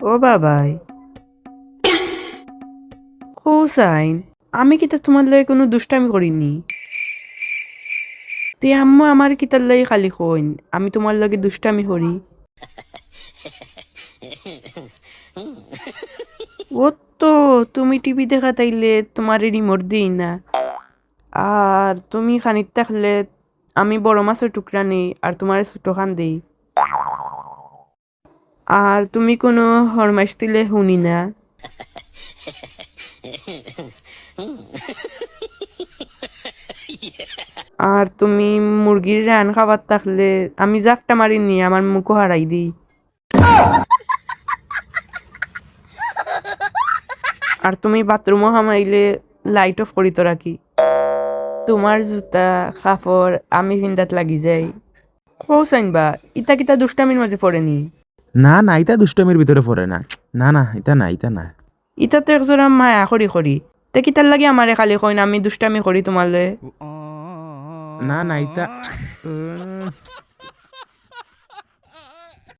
ও বাবাই, হোসাইন, আমি কিতা তোমার লগে কোনো দুষ্টামি করিনি। তে আম্মু আমার কিতার লগে খালি কইন আমি তোমার লগে দুষ্টামি করি। ও তো তুমি টিভি দেখা তাইলে তোমার রিমোট দিই না, আর তুমি খানিত থাকলে আমি বড় মাছের টুকরা নেই আর তোমার ছোট খান দেই। আর তুমি কোনো হরমাইশ দিলে শুনি না। আর তুমি মুরগির রান খাবার থাকলে আমি জাপটা মারি নি আমার মুখও হারাই দিই। আর তুমি বাথরুমও হামাইলে লাইট অফ করি তো রাখি। তোমার জুতা কাপড় আমি ফিন্দাত লাগি যাই। কৌসাইন বা ইতা কিতা দুষ্টামির মাঝে পড়েনি। না না, এটা দুষ্টমির ভিতরে পড়ে না। না না, এটা না, এটা না। ইতা তো একজোড়া মায়া করি করি, তে কিতার লাগি আমারে খালি কইন আমি দুষ্টামি করি তোমালে। না না, এটা